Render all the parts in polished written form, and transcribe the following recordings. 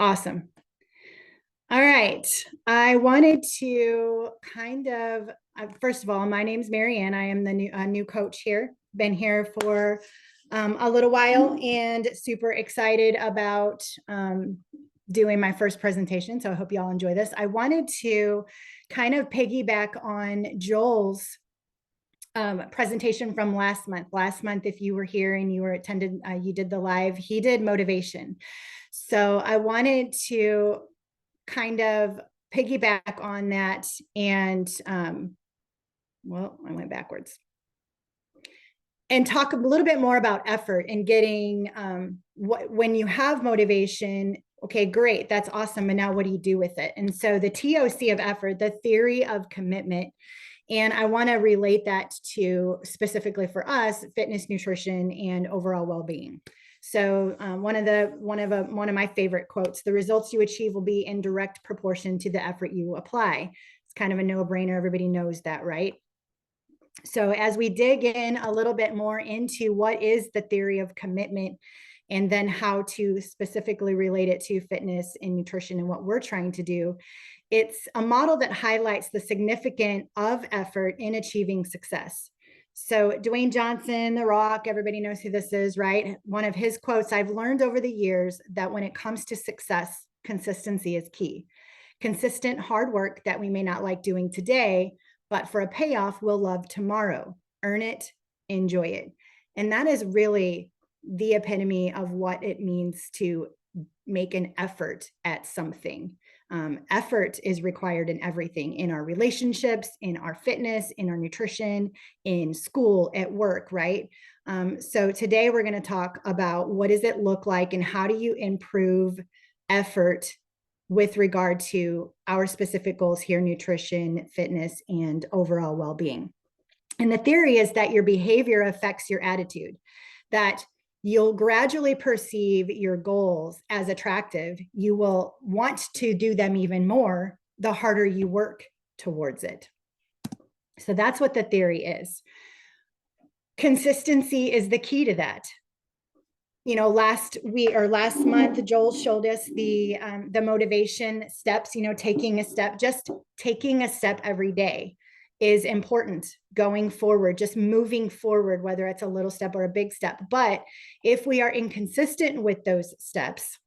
Awesome. All right. I wanted to kind of, first of all, my name's Marianne. I am the new coach here. Been here for a little while and super excited about doing my first presentation. So I hope you all enjoy this. I wanted to kind of piggyback on Joel's presentation from last month. Last month, if you were here and you were attended, you did the live, he did motivation. So I wanted to kind of piggyback on that and well, I went backwards and talk a little bit more about effort and getting when you have motivation. Okay, great, that's awesome, and now what do you do with it? And so the T.O.C of effort, the theory of commitment, and I want to relate that to specifically for us, fitness, nutrition, and overall well-being. So one of my favorite quotes: the results you achieve will be in direct proportion to the effort you apply. It's kind of a no-brainer. Everybody knows that, right? So as we dig in a little bit more into what is the theory of commitment and then how to specifically relate it to fitness and nutrition and what we're trying to do, it's a model that highlights the significance of effort in achieving success. So Dwayne Johnson, The Rock, everybody knows who this is, right? One of his quotes: I've learned over the years that when it comes to success, consistency is key. Consistent hard work that we may not like doing today, but for a payoff we'll love tomorrow. Earn it, enjoy it. And that is really the epitome of what it means to make an effort at something. Effort is required in everything, in our relationships, in our fitness, in our nutrition, in school, at work, right? So today we're going to talk about what does it look like and how do you improve effort with regard to our specific goals here: nutrition, fitness, and overall well-being. And the theory is that your behavior affects your attitude, that you'll gradually perceive your goals as attractive. You will want to do them even more the harder you work towards it. So that's what the theory is. Consistency is the key to that. You know, last month, Joel showed us the motivation steps. You know, taking a step, just taking a step every day is important going forward, just moving forward, whether it's a little step or a big step. But if we are inconsistent with those steps,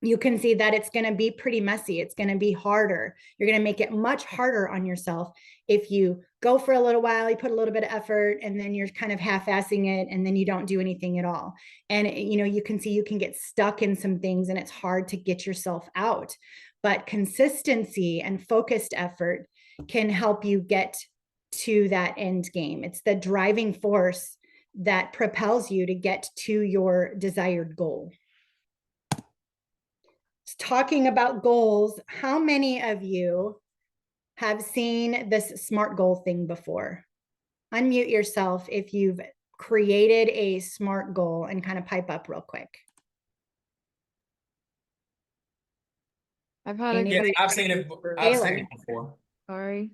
you can see that it's going to be pretty messy. It's going to be harder. You're going to make it much harder on yourself if you go for a little while, you put a little bit of effort, and then you're kind of half-assing it, and then you don't do anything at all. And, you know, you can see you can get stuck in some things, and it's hard to get yourself out. But consistency and focused effort can help you get to that end game. It's the driving force that propels you to get to your desired goal. Talking about goals, how many of you have seen this SMART goal thing before? Unmute yourself if you've created a SMART goal and kind of pipe up real quick. I've had I've seen it before. Sorry.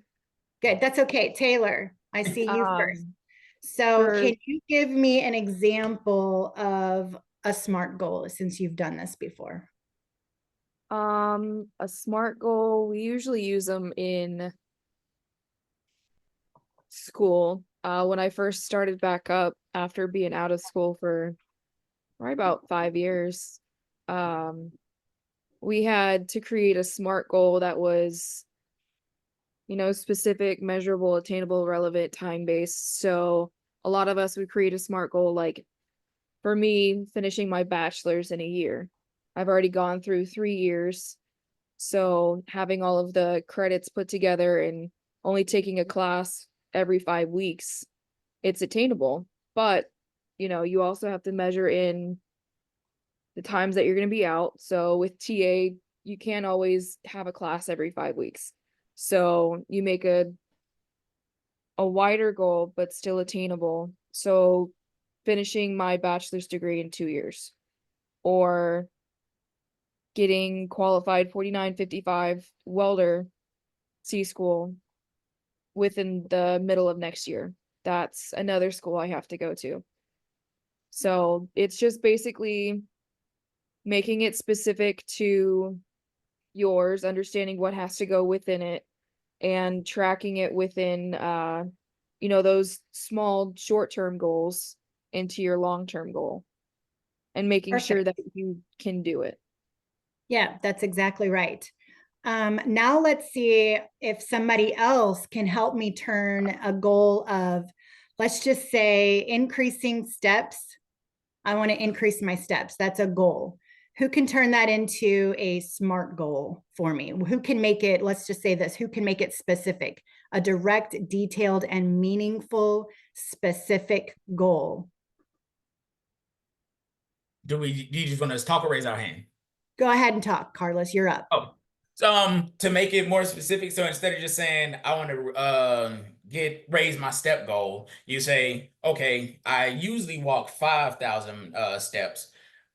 Good. That's okay. Taylor, I see you first. So can you give me an example of a SMART goal since you've done this before? A SMART goal, we usually use them in school. When I first started back up after being out of school for right about 5 years, we had to create a SMART goal that was, you know, specific, measurable, attainable, relevant, time-based. So a lot of us would create a SMART goal, like for me, finishing my bachelor's in a year. I've already gone through 3 years. So having all of the credits put together and only taking a class every 5 weeks, it's attainable. But, you know, you also have to measure in the times that you're going to be out. So with TA, you can't always have a class every 5 weeks. So you make a wider goal, but still attainable. So finishing my bachelor's degree in 2 years, or getting qualified 4955 welder C school within the middle of next year. That's another school I have to go to. So it's just basically making it specific to yours, understanding what has to go within it, and tracking it within those small short-term goals into your long-term goal, and making sure that you can do it. Yeah, that's exactly right. Now let's see if somebody else can help me turn a goal of, let's just say, increasing steps. I want to increase my steps. That's a goal. Who can turn that into a SMART goal for me? Who can make it, let's just say this, who can make it specific, a direct, detailed, and meaningful, specific goal? Do you just want us to talk or raise our hand? Go ahead and talk, Carlos. You're up. Oh, so to make it more specific, so instead of just saying I want to raise my step goal, you say, okay, I usually walk 5,000 steps.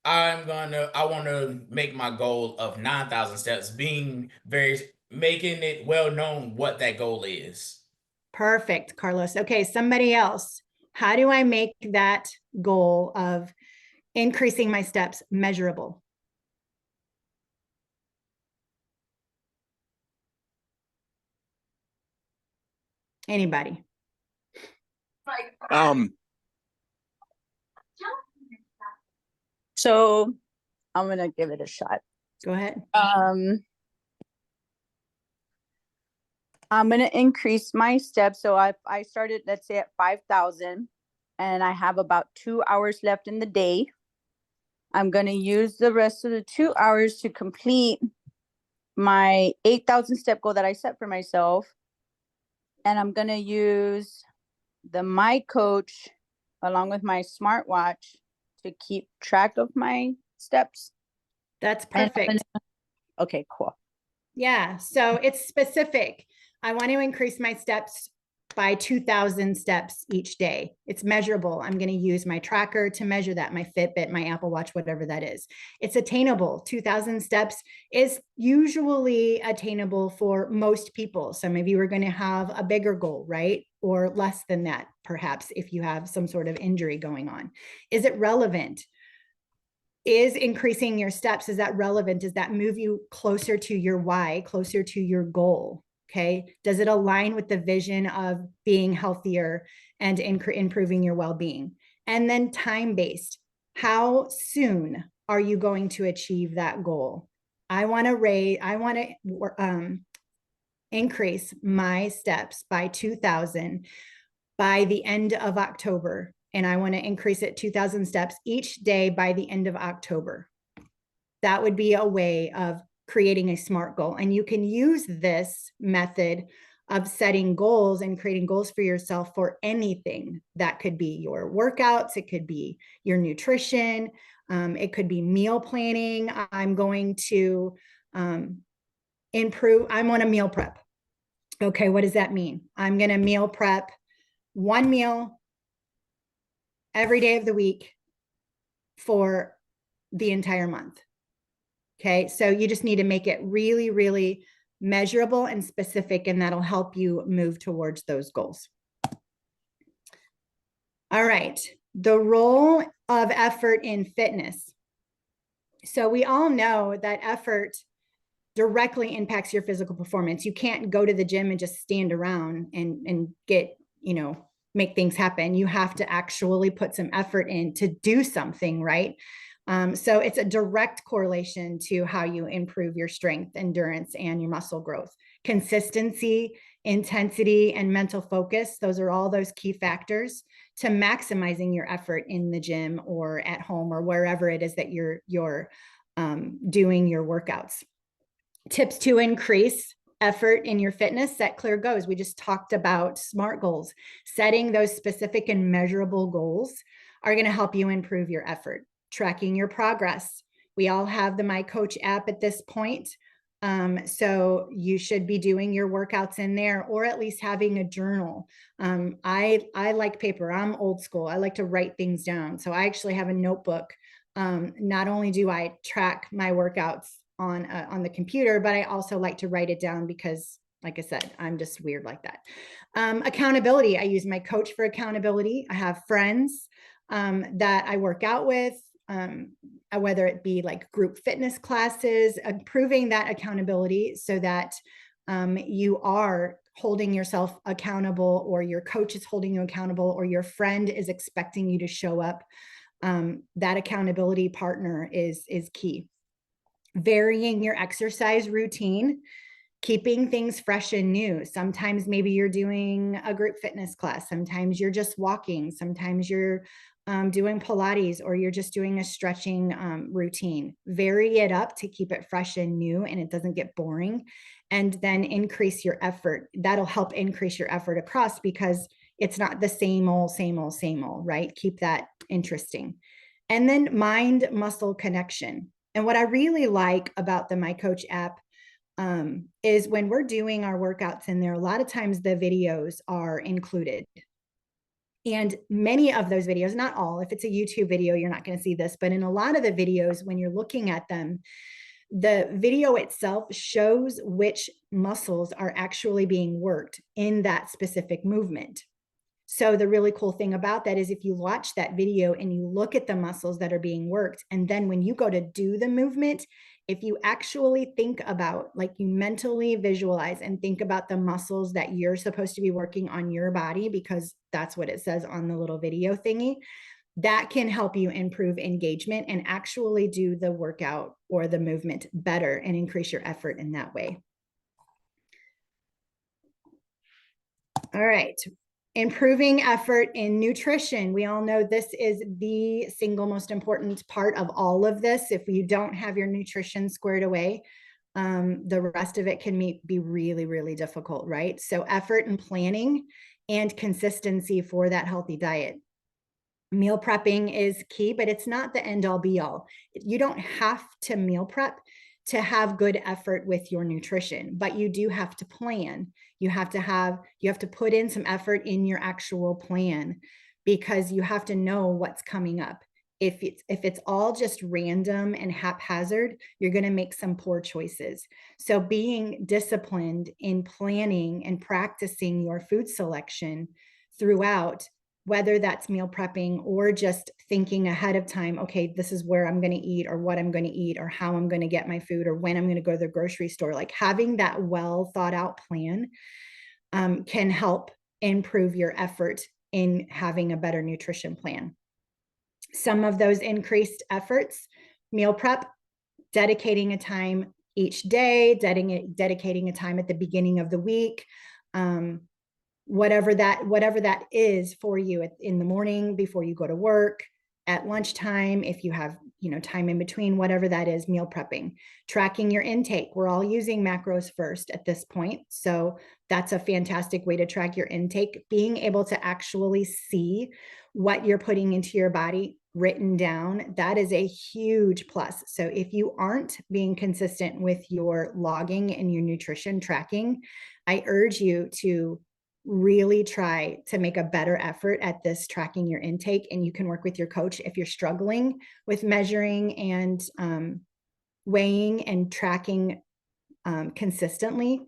I want to make my goal of 9,000 steps, making it well known what that goal is. Perfect, Carlos. Okay, somebody else. How do I make that goal of increasing my steps measurable? Anybody? So I'm gonna give it a shot. Go ahead. I'm gonna increase my steps. So I started, let's say, at 5,000, and I have about 2 hours left in the day. I'm gonna use the rest of the 2 hours to complete my 8,000 step goal that I set for myself. And I'm gonna use the My Coach along with my smartwatch to keep track of my steps. That's perfect. Okay, cool. Yeah, so it's specific. I want to increase my steps by 2,000 steps each day. It's measurable. I'm going to use my tracker to measure that, my Fitbit, my Apple Watch, whatever that is. It's attainable. 2,000 steps is usually attainable for most people. Some of you are going to have a bigger goal, right? Or less than that, perhaps, if you have some sort of injury going on. Is it relevant? Is increasing your steps, is that relevant? Does that move you closer to your why, closer to your goal? Okay. Does it align with the vision of being healthier and improving your well-being? And then time-based. How soon are you going to achieve that goal? I want to increase my steps by 2,000 by the end of October. And I want to increase it 2,000 steps each day by the end of October. That would be a way of creating a SMART goal. And you can use this method of setting goals and creating goals for yourself for anything. That could be your workouts, it could be your nutrition, it could be meal planning. I'm going to improve, I'm on a meal prep. Okay, what does that mean? I'm going to meal prep one meal every day of the week for the entire month. Okay, so you just need to make it really, really measurable and specific, and that'll help you move towards those goals. All right, the role of effort in fitness. So we all know that effort directly impacts your physical performance. You can't go to the gym and just stand around and get, make things happen. You have to actually put some effort in to do something, right? So it's a direct correlation to how you improve your strength, endurance, and your muscle growth. Consistency, intensity, and mental focus, those are all those key factors to maximizing your effort in the gym or at home or wherever it is that you're doing your workouts. Tips to increase effort in your fitness: set clear goals. We just talked about SMART goals. Setting those specific and measurable goals are going to help you improve your effort. Tracking your progress. We all have the My Coach app at this point. So you should be doing your workouts in there, or at least having a journal. I like paper. I'm old school. I like to write things down. So I actually have a notebook. Not only do I track my workouts on the computer, but I also like to write it down because, like I said, I'm just weird like that. Accountability. I use my coach for accountability. I have friends that I work out with. whether it be like group fitness classes, improving that accountability so that you are holding yourself accountable, or your coach is holding you accountable, or your friend is expecting you to show up. That accountability partner is key. Varying your exercise routine, keeping things fresh and new. Sometimes maybe you're doing a group fitness class. Sometimes you're just walking. Sometimes you're doing Pilates, or you're just doing a stretching routine. Vary it up to keep it fresh and new and it doesn't get boring. And then increase your effort. That'll help increase your effort across, because it's not the same old, right? Keep that interesting. And then mind muscle connection. And what I really like about the My Coach app is when we're doing our workouts in there, a lot of times the videos are included. And many of those videos, not all, if it's a YouTube video, you're not going to see this, but in a lot of the videos, when you're looking at them, the video itself shows which muscles are actually being worked in that specific movement. So the really cool thing about that is if you watch that video and you look at the muscles that are being worked, and then when you go to do the movement, if you actually think about, like you mentally visualize and think about the muscles that you're supposed to be working on your body, because that's what it says on the little video thingy, that can help you improve engagement and actually do the workout or the movement better and increase your effort in that way. All right. Improving effort in nutrition. We all know this is the single most important part of all of this. If you don't have your nutrition squared away, the rest of it can be really, really difficult, right? So effort and planning and consistency for that healthy diet. Meal prepping is key, but it's not the end all be all. You don't have to meal prep to have good effort with your nutrition, but you do have to plan. You have to put in some effort in your actual plan, because you have to know what's coming up. If it's all just random and haphazard, you're going to make some poor choices. So being disciplined in planning and practicing your food selection throughout, whether that's meal prepping or just thinking ahead of time, okay, this is where I'm going to eat, or what I'm going to eat, or how I'm going to get my food, or when I'm going to go to the grocery store. Like having that well thought out plan can help improve your effort in having a better nutrition plan. Some of those increased efforts: meal prep, dedicating a time each day, dedicating a time at the beginning of the week, whatever that is for you, in the morning before you go to work, at lunchtime, if you have time in between, whatever that is. Meal prepping, tracking your intake. We're all using macros first at this point, so that's a fantastic way to track your intake. Being able to actually see what you're putting into your body written down, that is a huge plus. So if you aren't being consistent with your logging and your nutrition tracking, I urge you to really try to make a better effort at this, tracking your intake. And you can work with your coach if you're struggling with measuring and weighing and tracking consistently.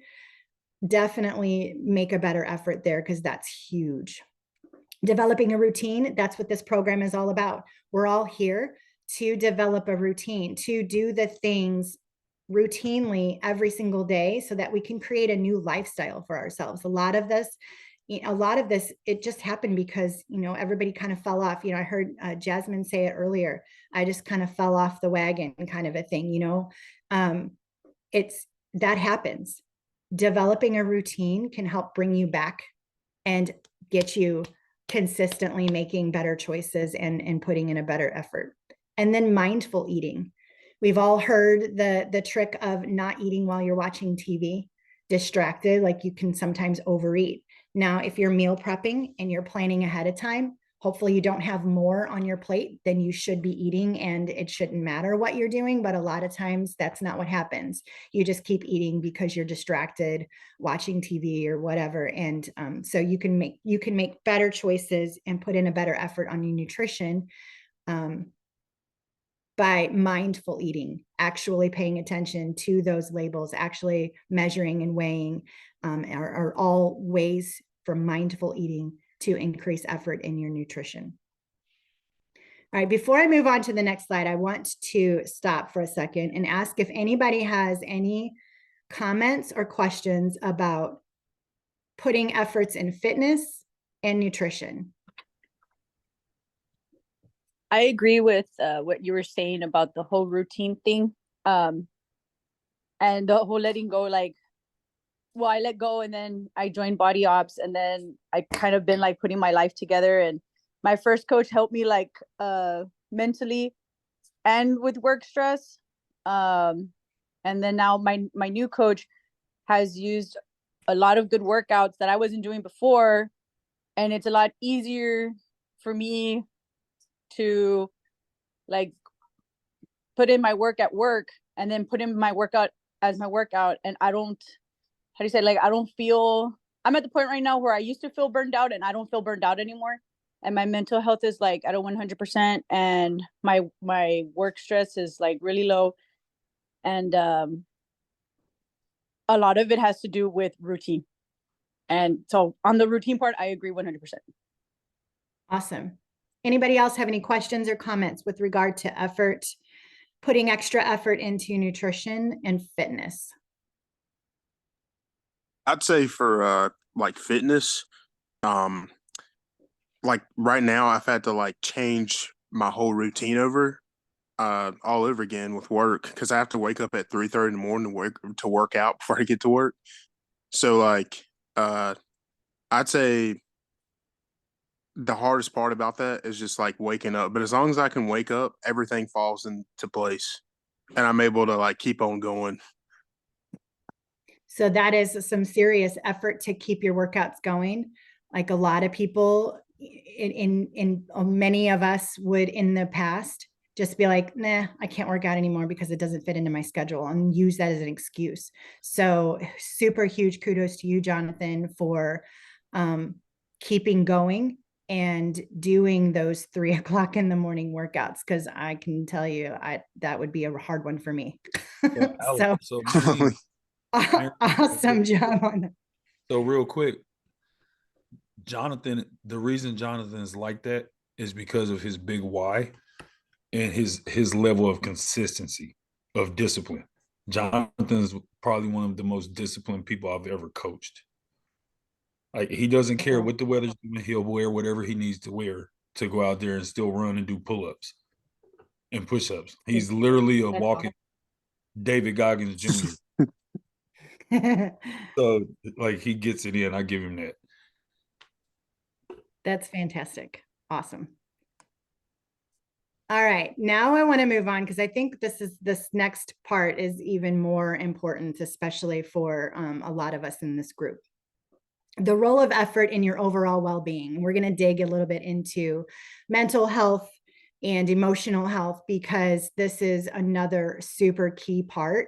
Definitely make a better effort there, because that's huge. Developing a routine, that's what this program is all about. We're all here to develop a routine, to do the things routinely every single day, so that we can create a new lifestyle for ourselves. A lot of this, it just happened because, everybody kind of fell off. I heard Jasmine say it earlier. I just kind of fell off the wagon, kind of a thing, that happens. Developing a routine can help bring you back and get you consistently making better choices and putting in a better effort. And then mindful eating. We've all heard the trick of not eating while you're watching TV, distracted, like you can sometimes overeat. Now, if you're meal prepping and you're planning ahead of time, hopefully you don't have more on your plate than you should be eating, and it shouldn't matter what you're doing. But a lot of times that's not what happens. You just keep eating because you're distracted watching TV or whatever. And so you can make better choices and put in a better effort on your nutrition by mindful eating, actually paying attention to those labels, actually measuring and weighing, are all ways for mindful eating to increase effort in your nutrition. All right, before I move on to the next slide, I want to stop for a second and ask if anybody has any comments or questions about putting efforts in fitness and nutrition. I agree with what you were saying about the whole routine thing. And the whole letting go, like, well, I let go and then I joined body ops, and then I kind of been like putting my life together. And my first coach helped me like mentally and with work stress. And then now my new coach has used a lot of good workouts that I wasn't doing before, and it's a lot easier for me to like put in my work at work and then put in my workout as my workout. And I don't, how do you say, like, I don't feel, I'm at the point right now where I used to feel burned out, and I don't feel burned out anymore. And my mental health is like at a 100%, and my work stress is like really low. And a lot of it has to do with routine. And so on the routine part, I agree 100%. Awesome. Anybody else have any questions or comments with regard to effort, putting extra effort into nutrition and fitness? I'd say for like fitness, like right now I've had to like change my whole routine over all over again with work, because I have to wake up at 3:30 in the morning to work out before I get to work. So like I'd say the hardest part about that is just like waking up. But as long as I can wake up, everything falls into place and I'm able to like keep on going. So that is some serious effort to keep your workouts going. Like a lot of people in many of us would in the past just be like, nah, I can't work out anymore because it doesn't fit into my schedule, and use that as an excuse. So super huge kudos to you, Jonathan, for keeping going and doing those 3 o'clock in the morning workouts. Cause I can tell you, that would be a hard one for me. So awesome job on that. So real quick, Jonathan, the reason Jonathan is like that is because of his big why and his level of consistency, of discipline. Jonathan is probably one of the most disciplined people I've ever coached. Like, he doesn't care what the weather's doing, he'll wear whatever he needs to wear to go out there and still run and do pull-ups and push-ups. He's literally a walking David Goggins Jr. So like, he gets it in. I give him that. That's fantastic. Awesome. All right, now I want to move on because I think this next part is even more important, especially for a lot of us in this group. The role of effort in your overall well-being. We're going to dig a little bit into mental health and emotional health, because this is another super key part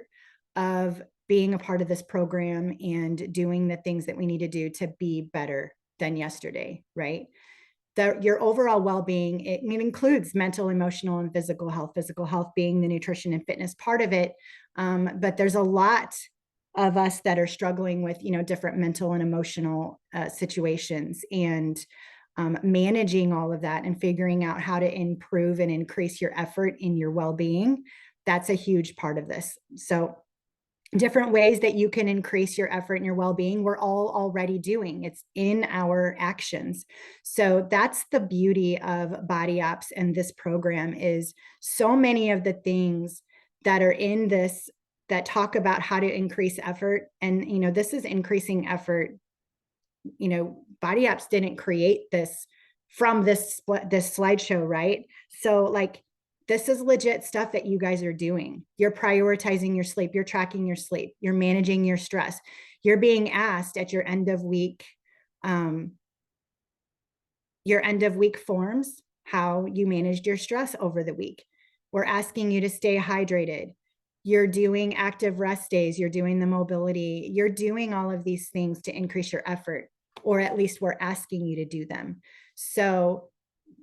of being a part of this program and doing the things that we need to do to be better than yesterday, right? Your overall well-being, it includes mental, emotional, and physical health being the nutrition and fitness part of it. But there's a lot of us that are struggling with, different mental and emotional situations, and managing all of that and figuring out how to improve and increase your effort in your well-being. That's a huge part of this. So different ways that you can increase your effort and your well-being, we're all already doing. It's in our actions. So that's the beauty of Body Ops and this program, is so many of the things that are in this that talk about how to increase effort. And, this is increasing effort. Body Ops didn't create this from this slideshow, right? So like, this is legit stuff that you guys are doing. You're prioritizing your sleep. You're tracking your sleep. You're managing your stress. You're being asked at your end of week forms how you managed your stress over the week. We're asking you to stay hydrated. You're doing active rest days. You're doing the mobility. You're doing all of these things to increase your effort, or at least we're asking you to do them. So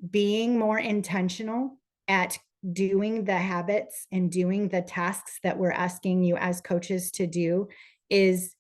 being more intentional at doing the habits and doing the tasks that we're asking you as coaches to do is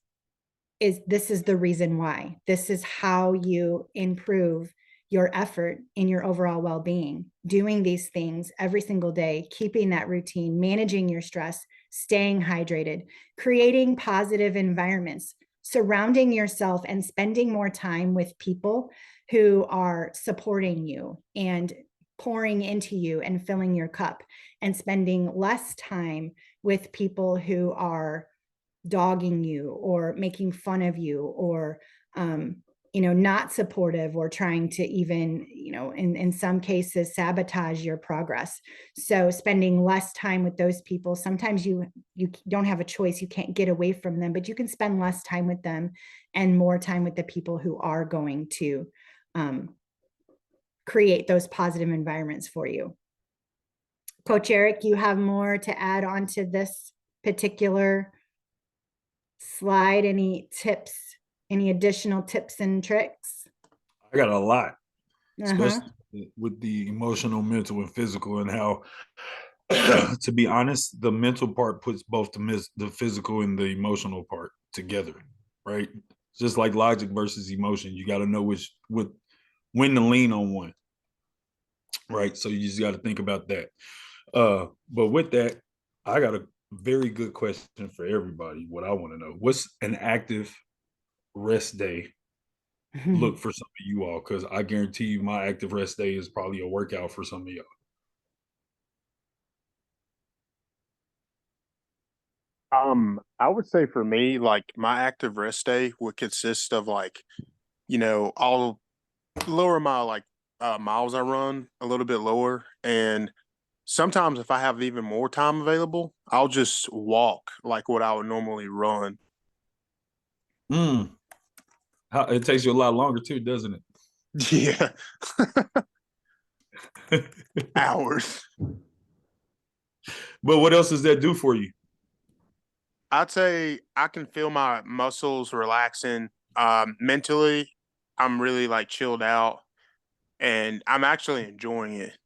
this is the reason why. This is how you improve your effort in your overall well-being, doing these things every single day, keeping that routine, managing your stress, staying hydrated, creating positive environments, surrounding yourself and spending more time with people who are supporting you and pouring into you and filling your cup, and spending less time with people who are dogging you or making fun of you, or not supportive, or trying to even, in some cases, sabotage your progress. So spending less time with those people. Sometimes you don't have a choice, you can't get away from them, but you can spend less time with them and more time with the people who are going to create those positive environments for you. Coach Eric, you have more to add on to this particular slide? Any tips, any additional tips and tricks? I got a lot, Uh-huh. especially with the emotional, mental, and physical, and how, to be honest, the mental part puts both the physical and the emotional part together, right? Just like logic versus emotion, you got to know when to lean on one, right? So you just got to think about that. But with that, I got a very good question for everybody. What I want to know: what's an active rest day look for some of you all? Because I guarantee you, my active rest day is probably a workout for some of y'all. I would say for me, like my active rest day would consist of like, I'll lower my miles I run a little bit lower. And sometimes if I have even more time available, I'll just walk like what I would normally run. Mm. It takes you a lot longer too, doesn't Yeah, it? hours. But what else does that do for you? I'd say I can feel my muscles relaxing. Mentally, I'm really like chilled out and I'm actually enjoying it.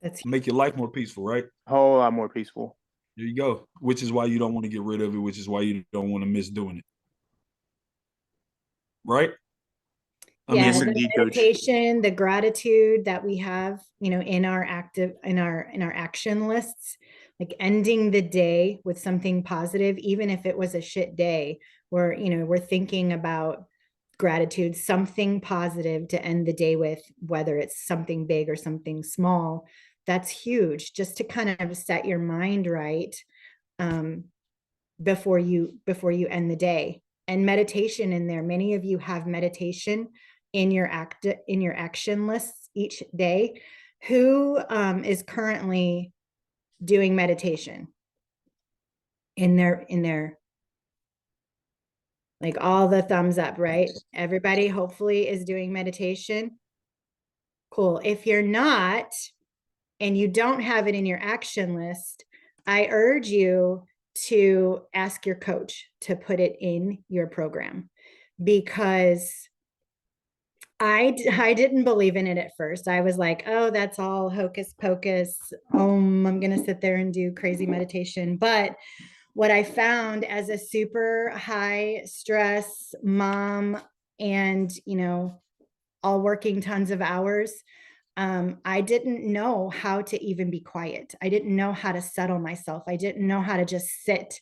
That's Make your life more peaceful, right? A whole lot more peaceful. There you go. Which is why you don't want to get rid of it, which is why you don't want to miss doing it. Right? I mean, yeah, Yes, the indeed, coach. meditation, the gratitude that we have, in our action lists, like ending the day with something positive, even if it was a shit day, where we're thinking about gratitude, something positive to end the day with, whether it's something big or something small. That's huge, just to kind of set your mind right before you end the day. And meditation in there, many of you have meditation in your action lists each day. Who is currently doing meditation in their like all the thumbs up, right? Everybody hopefully is doing meditation. Cool. If you're not, and you don't have it in your action list, I urge you to ask your coach to put it in your program, because I didn't believe in it at first. I was like, oh, that's all hocus pocus. I'm going to sit there and do crazy meditation. But what I found as a super high stress mom, and, all working tons of hours, I didn't know how to even be quiet. I didn't know how to settle myself. I didn't know how to just sit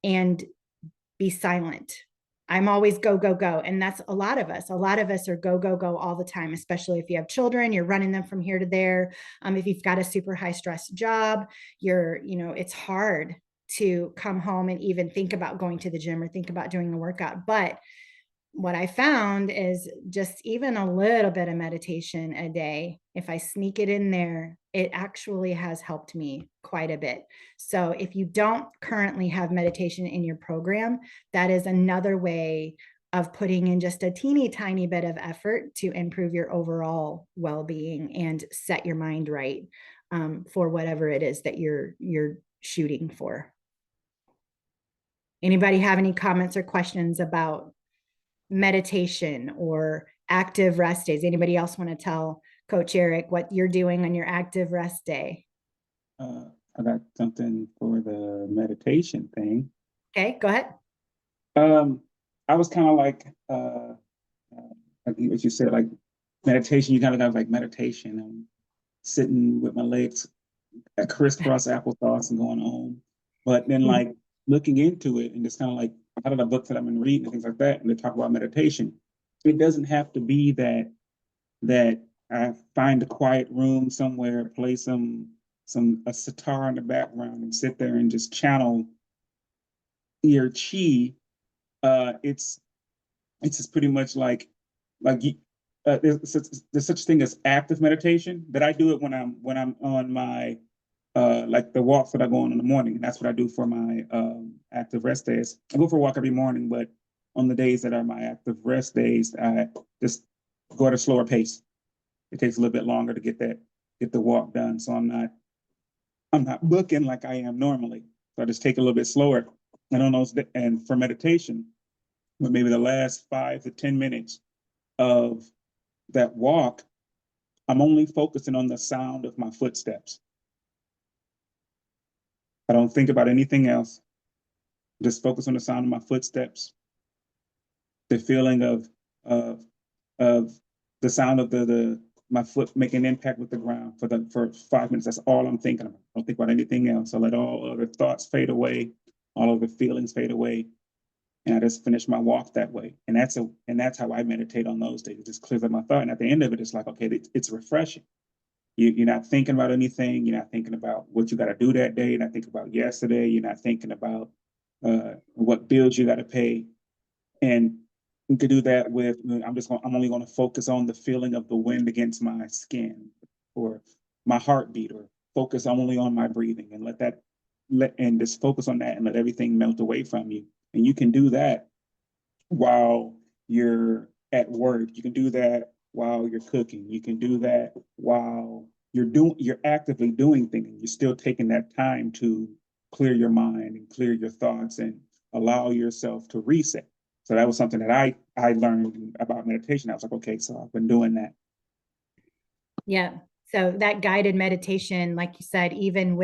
and be silent. I'm always go, go, go. And that's a lot of us. A lot of us are go, go, go all the time, especially if you have children, you're running them from here to there. If you've got a super high stress job, it's hard to come home and even think about going to the gym or think about doing a workout. But what I found is just even a little bit of meditation a day, if I sneak it in there, it actually has helped me quite a bit. So if you don't currently have meditation in your program, that is another way of putting in just a teeny tiny bit of effort to improve your overall well-being and set your mind right for whatever it is that you're shooting for. Anybody have any comments or questions about meditation or active rest days? Anybody else want to tell Coach Eric what you're doing on your active rest day? I got something for the meditation thing. Okay, go ahead. I was kind of like like what you said, like meditation, you kind of got like meditation. I'm sitting with my legs at crisscross applesauce and going on. But then like looking into it and just kind of like a lot of the books that I've been reading and things like that, and they talk about meditation. It doesn't have to be that I find a quiet room somewhere, play a sitar in the background and sit there and just channel your chi. It's just pretty much like there's such thing as active meditation that I do it when I'm on my like the walks that I go on in the morning, and that's what I do for my active rest days. I go for a walk every morning, but on the days that are my active rest days, I just go at a slower pace. It takes a little bit longer to get the walk done, so I'm not booking like I am normally. So I just take a little bit slower. And on those and for meditation, but maybe the last 5 to 10 minutes of that walk, I'm only focusing on the sound of my footsteps. I don't think about anything else. Just focus on the sound of my footsteps, the feeling of the sound of the my foot making impact with the ground for 5 minutes. That's all I'm thinking about. I don't think about anything else. I let all other thoughts fade away, all of the feelings fade away, and I just finish my walk that way. And that's how I meditate on those days. It just clears up my thought. And at the end of it, it's like, okay, it's refreshing. You're not thinking about anything. You're not thinking about what you got to do that day. You're not thinking about yesterday. You're not thinking about what bills you got to pay. And you could do that with, I'm only going to focus on the feeling of the wind against my skin or my heartbeat, or focus only on my breathing and and just focus on that and let everything melt away from you. And you can do that while you're at work. You can do that while you're cooking. You can do that while you're actively doing things. You're still taking that time to clear your mind and clear your thoughts and allow yourself to reset. So that was something that I learned about meditation. I was like, okay, so I've been doing that. Yeah. So that guided meditation, like you said, even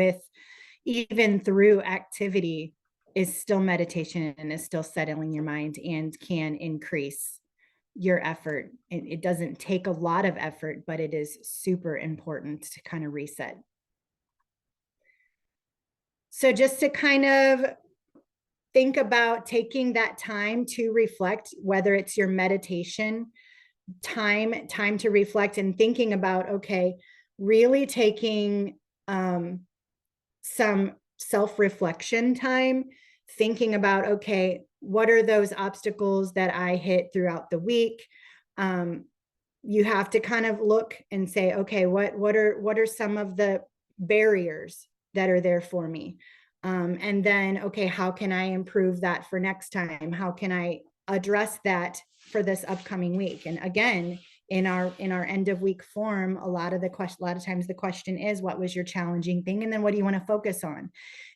through activity, is still meditation and is still settling your mind and can increase your effort. It doesn't take a lot of effort, but it is super important to kind of reset. So just to kind of think about taking that time to reflect, whether it's your meditation time to reflect and thinking about, okay, really taking some self-reflection time, thinking about, okay, what are those obstacles that I hit throughout the week? You have to kind of look and say, okay, what are some of the barriers that are there for me? And then, okay, how can I improve that for next time? How can I address that for this upcoming week? And again, in our end of week form, a lot of times the question is, what was your challenging thing? And then what do you want to focus on?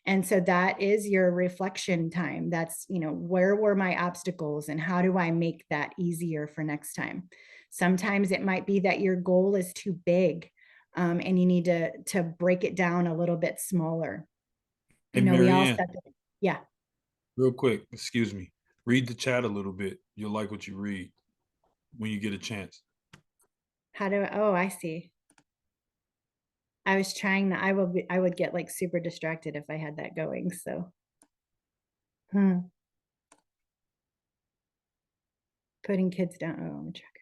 And so that is your reflection time. That's, where were my obstacles and how do I make that easier for next time? Sometimes it might be that your goal is too big, and you need to break it down a little bit smaller. Hey, We all Marianne, set yeah. real quick, excuse me. Read the chat a little bit. You'll like what you read when you get a chance. I see. I was trying to, I would get like super distracted if I had that going. So, putting kids down. Oh, I'm a trucker.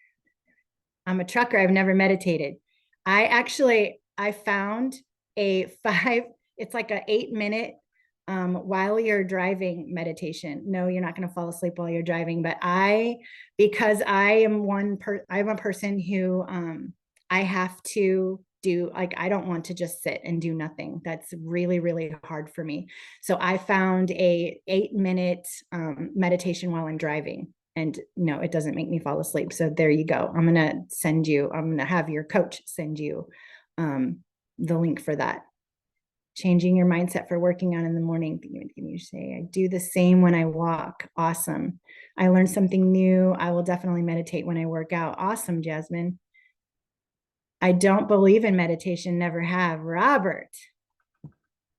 I'm a trucker. I've never meditated. I found it's like a 8-minute while you're driving meditation. No, you're not going to fall asleep while you're driving, but because I'm a person who I have to do, like, I don't want to just sit and do nothing. That's really, really hard for me. So I found a 8-minute meditation while I'm driving. And no, it doesn't make me fall asleep. So there you go. I'm going to have your coach send you the link for that. Changing your mindset for working out in the morning. Can you say, I do the same when I walk? Awesome. I learned something new. I will definitely meditate when I work out. Awesome, Jasmine. I don't believe in meditation, never have. Robert,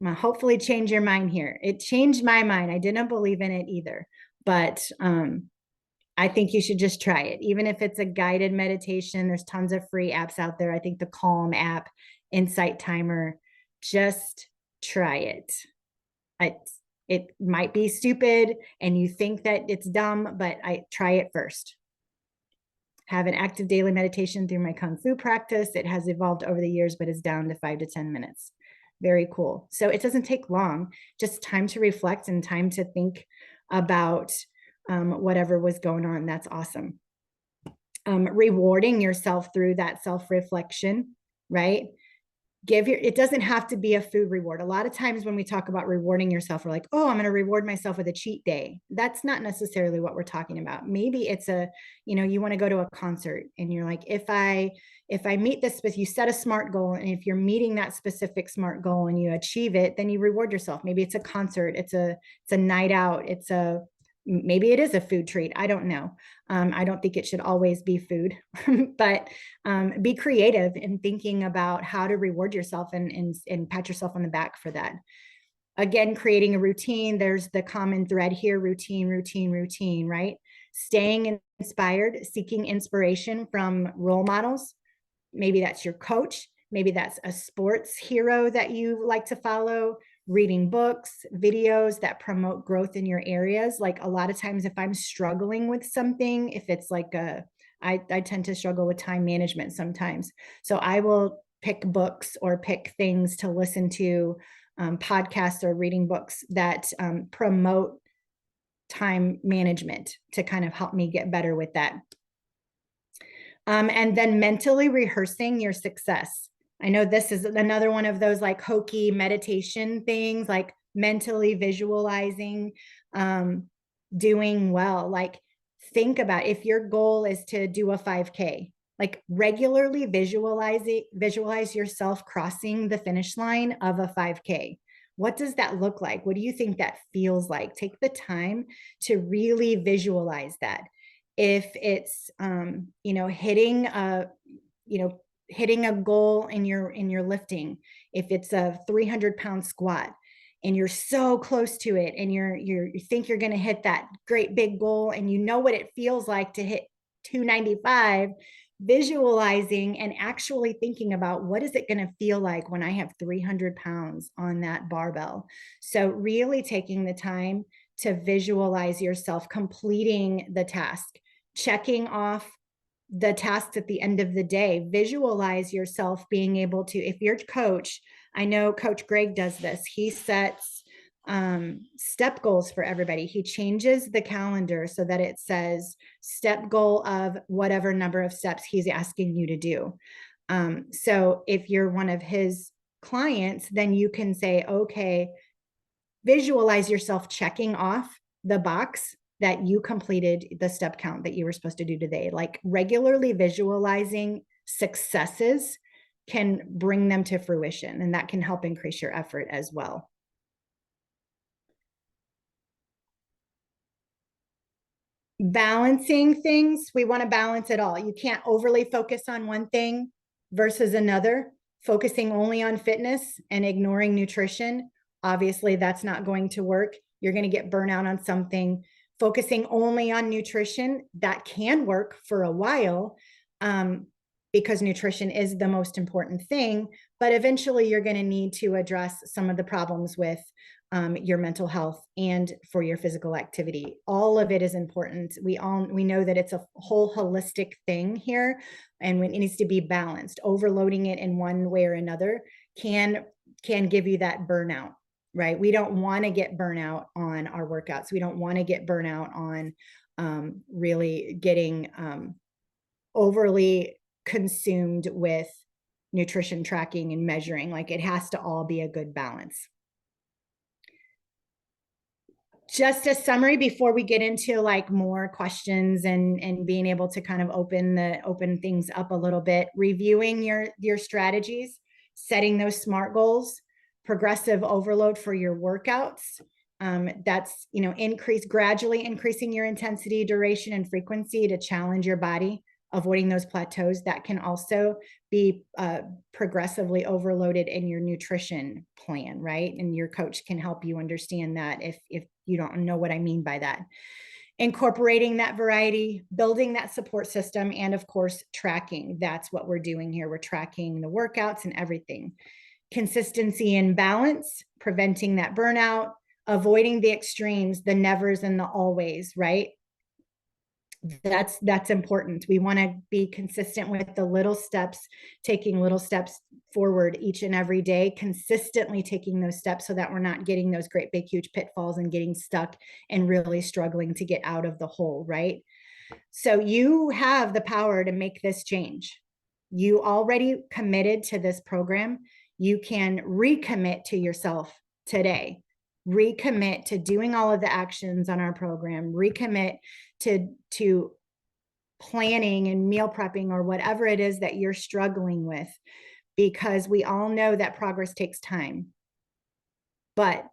hopefully change your mind here. It changed my mind. I didn't believe in it either. But I think you should just try it. Even if it's a guided meditation, there's tons of free apps out there. I think the Calm app, Insight Timer, just try it. It might be stupid and you think that it's dumb, but I try it first. Have an active daily meditation through my Kung Fu practice. It has evolved over the years, but is down to 5 to 10 minutes. Very cool. So it doesn't take long, just time to reflect and time to think about whatever was going on. That's awesome. Rewarding yourself through that self-reflection, right? It doesn't have to be a food reward. A lot of times when we talk about rewarding yourself, we're like, oh, I'm going to reward myself with a cheat day. That's not necessarily what we're talking about. Maybe it's you want to go to a concert and you're like, if I meet this, you set a SMART goal, and if you're meeting that specific SMART goal and you achieve it, then you reward yourself. Maybe it's a concert, it's a night out, maybe it is a food treat. I don't know. I don't think it should always be food, but be creative in thinking about how to reward yourself and pat yourself on the back for that. Again, creating a routine. There's the common thread here: routine, routine, routine, right? Staying inspired, seeking inspiration from role models. Maybe that's your coach. Maybe that's a sports hero that you like to follow. Reading books, videos that promote growth in your areas. Like a lot of times if I'm struggling with something, if it's like I tend to struggle with time management sometimes. So I will pick books or pick things to listen to, podcasts or reading books that promote time management to kind of help me get better with that. And then mentally rehearsing your success. I know this is another one of those like hokey meditation things, like mentally visualizing doing well. Like think about if your goal is to do a 5K, like regularly visualize yourself crossing the finish line of a 5K. What does that look like? What do you think that feels like? Take the time to really visualize that. If it's hitting a goal in your lifting, if it's a 300-pound squat and you're so close to it and you think you're going to hit that great big goal and you know what it feels like to hit 295, visualizing and actually thinking about what is it going to feel like when I have 300 pounds on that barbell. So really taking the time to visualize yourself completing the task, checking off the tasks at the end of the day. Visualize yourself being able to, if your coach, I know Coach Greg does this, he sets step goals for everybody. He changes the calendar so that it says step goal of whatever number of steps he's asking you to do. So if you're one of his clients, then you can say, okay, visualize yourself checking off the box that you completed the step count that you were supposed to do today. Like regularly visualizing successes can bring them to fruition, and that can help increase your effort as well. Balancing things, we want to balance it all. You can't overly focus on one thing versus another. Focusing only on fitness and ignoring nutrition, obviously that's not going to work. You're going to get burnout on something. Focusing only on nutrition, that can work for a while, because nutrition is the most important thing, but eventually you're going to need to address some of the problems with your mental health and for your physical activity. All of it is important. We know that it's a whole holistic thing here, and it needs to be balanced. Overloading it in one way or another can give you that burnout, right? We don't want to get burnout on our workouts. We don't want to get burnout on really getting overly consumed with nutrition tracking and measuring. Like it has to all be a good balance. Just a summary before we get into like more questions and being able to kind of open things up a little bit. Reviewing your strategies, setting those SMART goals, progressive overload for your workouts. That's gradually increasing your intensity, duration, and frequency to challenge your body, avoiding those plateaus. That can also be progressively overloaded in your nutrition plan, right? And your coach can help you understand that if you don't know what I mean by that. incorporating that variety, building that support system, and of course, tracking. That's what we're doing here. We're tracking the workouts and everything. Consistency and balance, preventing that burnout, avoiding the extremes, the nevers and the always, right? That's important. We want to be consistent with the little steps, taking little steps forward each and every day, consistently taking those steps so that we're not getting those great big huge pitfalls and getting stuck and really struggling to get out of the hole, right? So you have the power to make this change. You already committed to this program. You can recommit to yourself today. Recommit to doing all of the actions on our program. Recommit to planning and meal prepping or whatever it is that you're struggling with, because we all know that progress takes time. But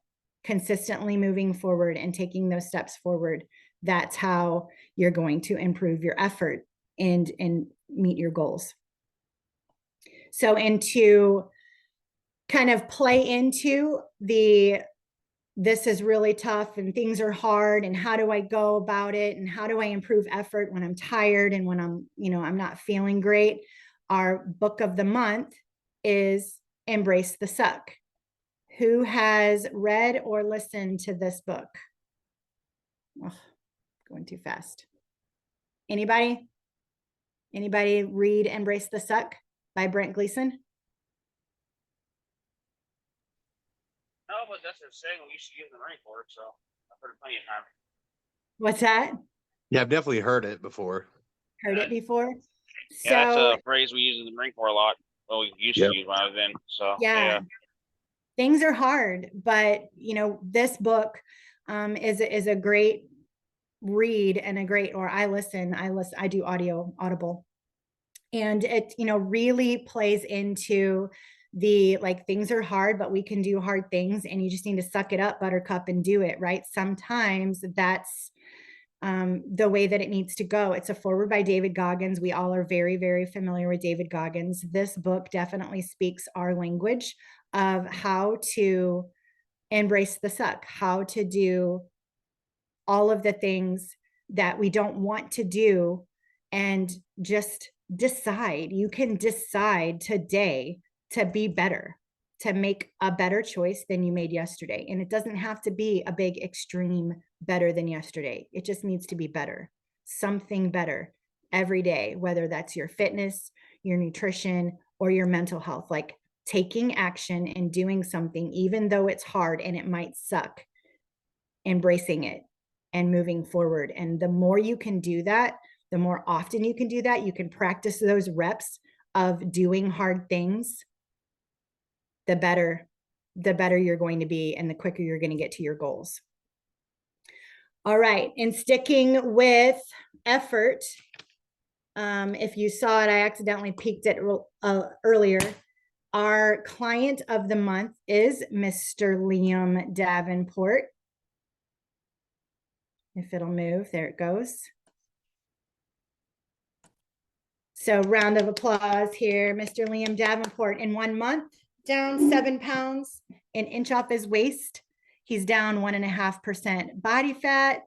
consistently moving forward and taking those steps forward, that's how you're going to improve your effort and meet your goals. So, and to kind of play into this is really tough and things are hard, and how do I go about it, and how do I improve effort when I'm tired and when I'm not feeling great? Our book of the month is Embrace the Suck. Who has read or listened to this book? Oh, going too fast. Anybody read Embrace the Suck by Brent Gleason? No, but that's a saying we used to use in the Marine Corps, so I've heard it plenty of times. What's that? Yeah, I've definitely heard it before. Heard it before? Yeah, that's So a phrase we use in the Marine Corps a lot. Well, we used to use when I was in. So yeah, things are hard, but this book is a great read and a great, or I do audible, and it really plays into the, like, things are hard, but we can do hard things, and you just need to suck it up, buttercup, and do it, right? Sometimes that's the way that it needs to go. It's a foreword by David Goggins. We all are very, very familiar with David Goggins. This book definitely speaks our language of how to embrace the suck, how to do all of the things that we don't want to do, and just decide. You can decide today to be better, to make a better choice than you made yesterday. And it doesn't have to be a big extreme better than yesterday. It just needs to be better, something better every day, whether that's your fitness, your nutrition, or your mental health. Like taking action and doing something, even though it's hard and it might suck, embracing it and moving forward. And the more you can do that, the more often you can do that, you can practice those reps of doing hard things, the better you're going to be, and the quicker you're going to get to your goals. All right. And sticking with effort, if you saw it, I accidentally peeked it earlier. Our client of the month is Mr. Liam Davenport. If it'll move, there it goes. So round of applause here, Mr. Liam Davenport. In 1 month, down 7 pounds, an inch off his waist. He's down 1.5% body fat.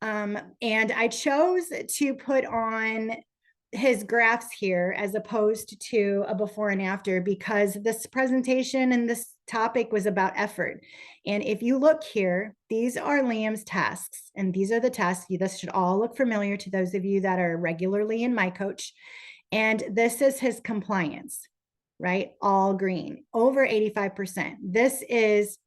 And I chose to put on his graphs here as opposed to a before and after, because this presentation and this topic was about effort. And if you look here, these are Liam's tasks, and these are the tasks. This should all look familiar to those of you that are regularly in My Coach. And this is his compliance, right? All green, over 85%. This is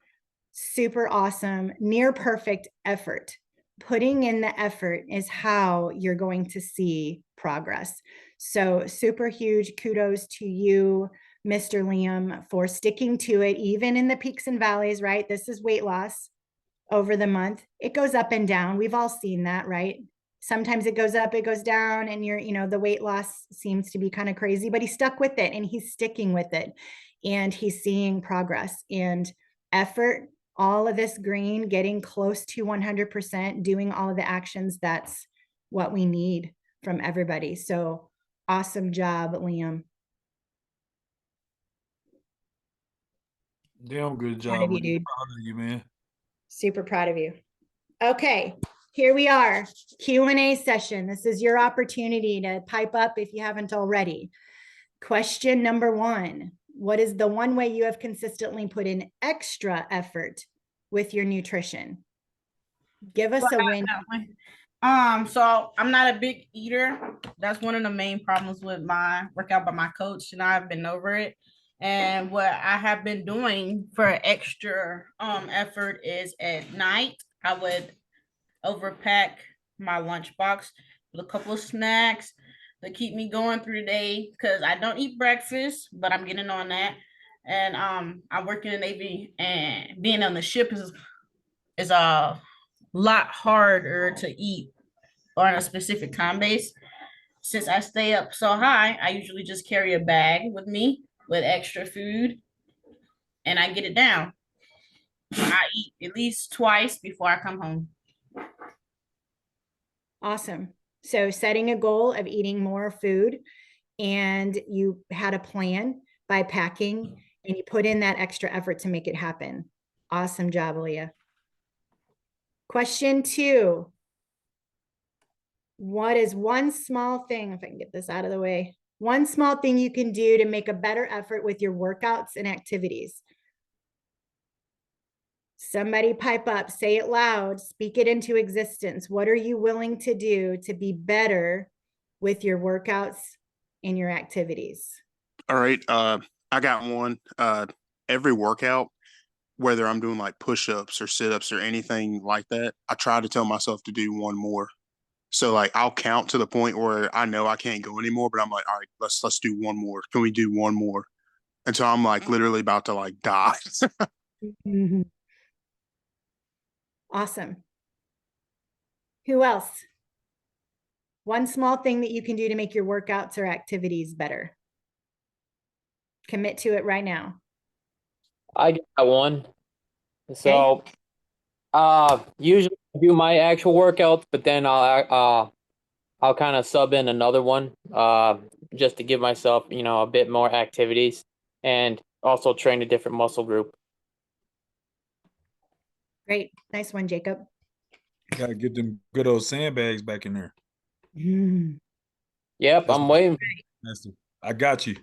super awesome, near perfect effort. Putting in the effort is how you're going to see progress. So super huge kudos to you, Mr. Liam, for sticking to it, even in the peaks and valleys, right? This is weight loss over the month. It goes up and down. We've all seen that, right? Sometimes it goes up, it goes down, and the weight loss seems to be kind of crazy, but he stuck with it and he's sticking with it, and he's seeing progress and effort. All of this green, getting close to 100%, doing all of the actions. That's what we need from everybody. So awesome job, Liam. Damn good Proud job. of you, dude. Proud of you, man. Super proud of you. Okay, here we are, Q&A session. This is your opportunity to pipe up if you haven't already. Question number 1. What is the one way you have consistently put in extra effort with your nutrition? Give us a win. So I'm not a big eater. That's one of the main problems with my workout by my coach, and I've been over it. And what I have been doing for extra effort is at night, I would overpack my lunchbox with a couple of snacks to keep me going through the day, because I don't eat breakfast, but I'm getting on that. And I work in the Navy, and being on the ship is a lot harder to eat on a specific time base. Since I stay up so high, I usually just carry a bag with me with extra food, and I get it down. I eat at least twice before I come home. Awesome. So setting a goal of eating more food, and you had a plan by packing, and you put in that extra effort to make it happen. Awesome job, Aaliyah. Question 2. What is one small thing, if I can get this out of the way, one small thing you can do to make a better effort with your workouts and activities? Somebody pipe up, say it loud, speak it into existence. What are you willing to do to be better with your workouts and your activities? All right. I got one. Every workout, whether I'm doing like push-ups or sit-ups or anything like that, I try to tell myself to do one more. So like I'll count to the point where I know I can't go anymore, but I'm like, all right, let's do one more. Can we do one more? Until I'm like literally about to like die. Mhm. Awesome. Who else? One small thing that you can do to make your workouts or activities better. Commit to it right now. I got one. So, usually I do my actual workouts, but then I'll kind of sub in another one, just to give myself, a bit more activities and also train a different muscle group. Great. Nice one, Jacob. Gotta get them good old sandbags back in there. Yep, That's I'm waiting. I got you.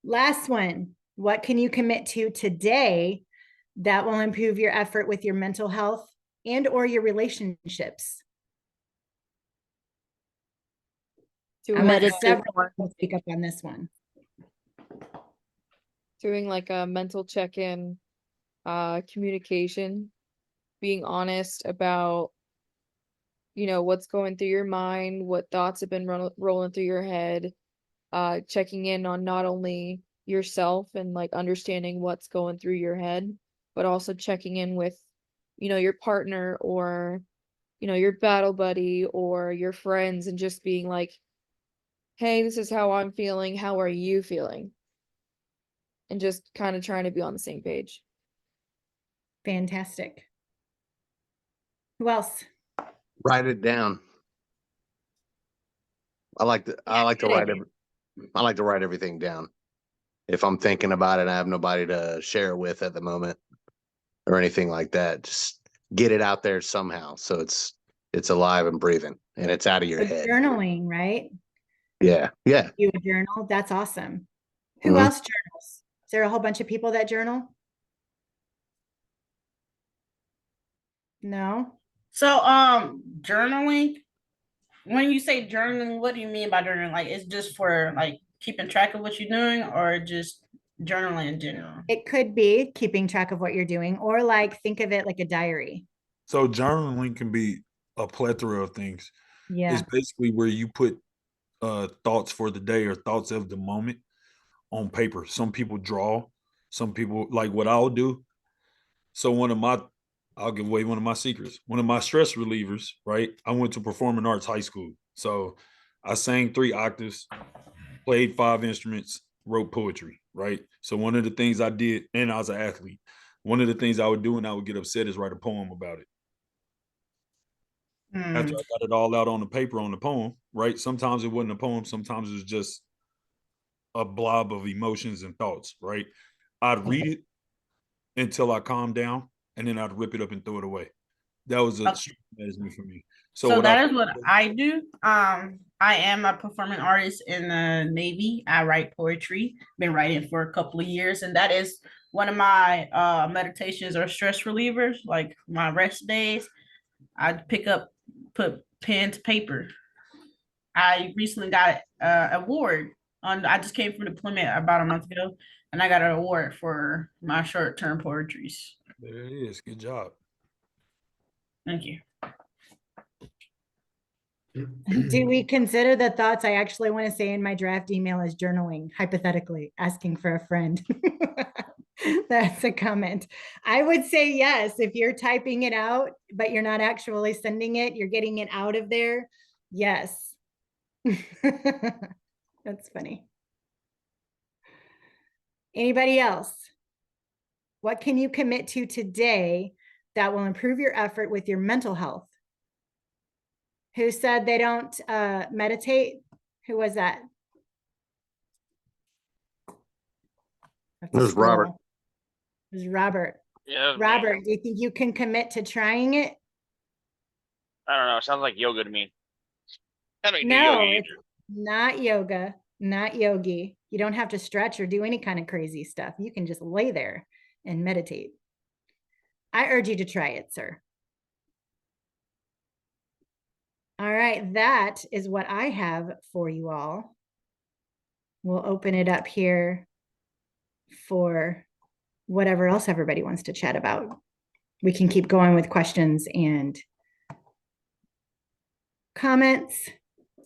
Last one. What can you commit to today that will improve your effort with your mental health and or your relationships? Doing, I'm like, gonna several people speak up on this one. doing like a mental check-in, communication, being honest about, what's going through your mind, what thoughts have been rolling through your head, checking in on not only yourself and like understanding what's going through your head, but also checking in with, your partner or, your battle buddy or your friends, and just being like, hey, this is how I'm feeling. How are you feeling? And just kind of trying to be on the same page. Fantastic. Who else? Write it down. I like to write everything down. If I'm thinking about it, I have nobody to share it with at the moment or anything like that. Just get it out there somehow. So it's alive and breathing and it's out of your head. Journaling, right? Yeah. Yeah. You journal. That's awesome. Who Mhm. else journals? Is there a whole bunch of people that journal? No. So journaling, when you say journaling, what do you mean by journaling? Like, it's just for like keeping track of what you're doing, or just journaling in general? It could be keeping track of what you're doing, or like think of it like a diary. So journaling can be a plethora of things. Yeah. It's basically where you put thoughts for the day or thoughts of the moment on paper. Some people draw, some people like what I'll do. So I'll give away one of my secrets. One of my stress relievers, right? I went to performing arts high school. So I sang 3 octaves, played 5 instruments, wrote poetry, right? So one of the things I did, and I was an athlete, one of the things I would do when I would get upset is write a poem about it. After I got it all out on the paper on the poem, right? Sometimes it wasn't a poem, sometimes it was just a blob of emotions and thoughts, right? I'd read it until I calmed down, and then I'd rip it up and throw it away. That was a Okay. strong medicine for me. So that is what I do. I am a performing artist in the Navy. I write poetry. Been writing for a couple of years, and that is one of my meditations or stress relievers. Like my rest days, I put pen to paper. I recently got an award on. I just came from deployment about a month ago, and I got an award for my short term poetries. There it is. Good job. Thank you. Do we consider the thoughts I actually want to say in my draft email as journaling, hypothetically, asking for a friend? That's a comment. I would say yes. If you're typing it out, but you're not actually sending it, you're getting it out of there. Yes. That's funny. Anybody else? What can you commit to today that will improve your effort with your mental health? Who said they don't meditate? Who was that? It was Robert. It was Robert. Yeah. Robert, do you think you can commit to trying it? I don't know. It sounds like yoga to me. I don't do No, yoga it's not yoga, not yogi. You don't have to stretch or do any kind of crazy stuff. You can just lay there and meditate. I urge you to try it, sir. All right, that is what I have for you all. We'll open it up here for whatever else everybody wants to chat about. We can keep going with questions and comments.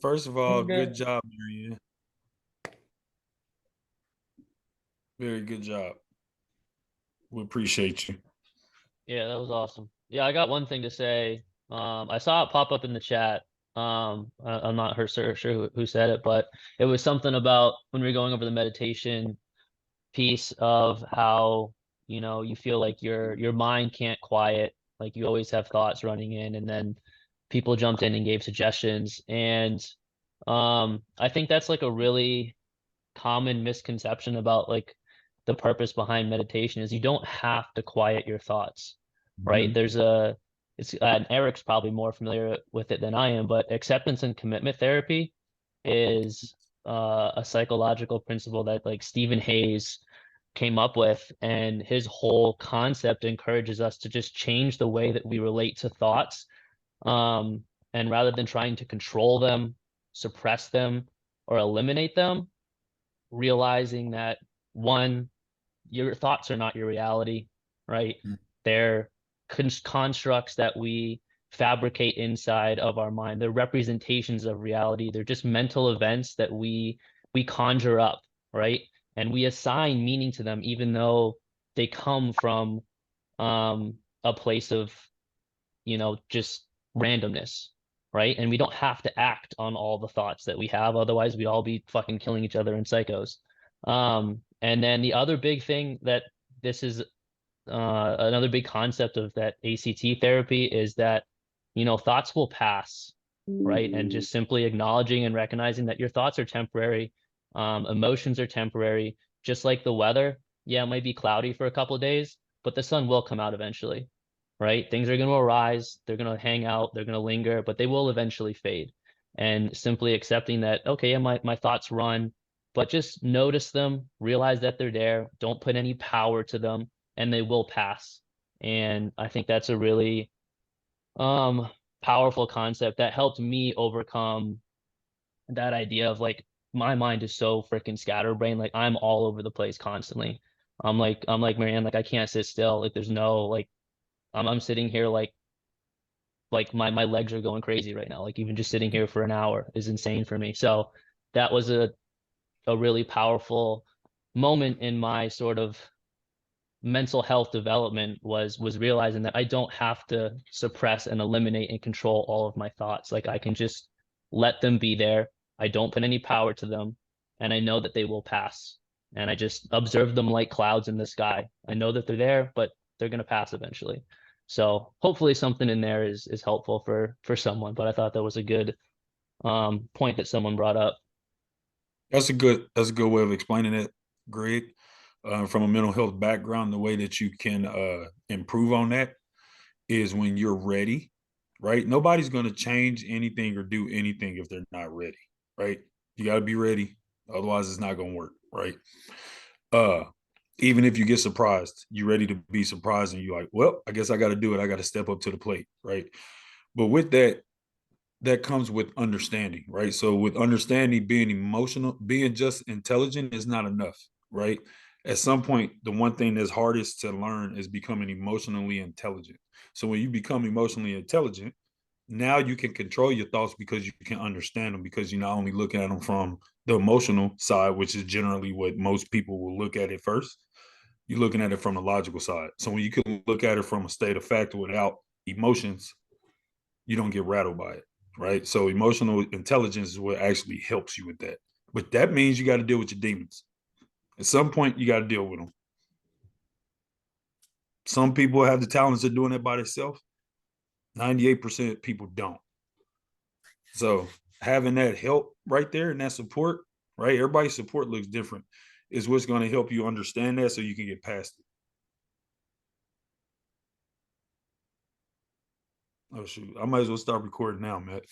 First of all, good job, Marianne. Very good job. We appreciate you. Yeah, that was awesome. Yeah, I got one thing to say. I saw it pop up in the chat. I'm not sure who said it, but it was something about when we were going over the meditation piece of how, you feel like your mind can't quiet, like you always have thoughts running in, and then people jumped in and gave suggestions. And I think that's like a really common misconception about like the purpose behind meditation is you don't have to quiet your thoughts, right? And Eric's probably more familiar with it than I am, but acceptance and commitment therapy is a psychological principle that like Stephen Hayes came up with, and his whole concept encourages us to just change the way that we relate to thoughts, and rather than trying to control them, suppress them, or eliminate them, realizing that one, your thoughts are not your reality, right? They're constructs that we fabricate inside of our mind. They're representations of reality. They're just mental events that we conjure up, right? And we assign meaning to them, even though they come from a place of, just randomness, right? And we don't have to act on all the thoughts that we have. Otherwise, we'd all be fucking killing each other and psychos. And then the other big thing that this is another big concept of that ACT therapy is that, thoughts will pass, right? And just simply acknowledging and recognizing that your thoughts are temporary, emotions are temporary, just like the weather. Yeah, it might be cloudy for a couple of days, but the sun will come out eventually, right? Things are going to arise, they're going to hang out, they're going to linger, but they will eventually fade. And simply accepting that, okay, my thoughts run, but just notice them, realize that they're there, don't put any power to them, and they will pass. And I think that's a really powerful concept that helped me overcome that idea of like my mind is so freaking scatterbrained, like I'm all over the place constantly. I'm like Marianne, like I can't sit still. Like there's no like I'm sitting here like my legs are going crazy right now. Like even just sitting here for an hour is insane for me. So that was a really powerful moment in my sort of mental health development was realizing that I don't have to suppress and eliminate and control all of my thoughts. Like I can just let them be there. I don't put any power to them, and I know that they will pass. And I just observe them like clouds in the sky. I know that they're there, but they're going to pass eventually. So hopefully something in there is helpful for someone. But I thought that was a good point that someone brought up. That's a good way of explaining it, Greg. From a mental health background, the way that you can improve on that is when you're ready, right? Nobody's going to change anything or do anything if they're not ready, right? You got to be ready. Otherwise, it's not going to work, right? Even if you get surprised, you're ready to be surprised and you're like, well, I guess I got to do it. I got to step up to the plate, right? But with that, that comes with understanding, right? So with understanding, being emotional, being just intelligent is not enough, right? At some point, the one thing that's hardest to learn is becoming emotionally intelligent. So when you become emotionally intelligent, now you can control your thoughts because you can understand them, because you're not only looking at them from the emotional side, which is generally what most people will look at it first. You're looking at it from the logical side. So when you can look at it from a state of fact without emotions, you don't get rattled by it, right? So emotional intelligence is what actually helps you with that. But that means you got to deal with your demons. At some point, you got to deal with them. Some people have the talents of doing it by themselves. 98% people don't. So having that help right there and that support, right? Everybody's support looks different. Is what's going to help you understand that so you can get past it. Oh shoot, I might as well start recording now, Matt.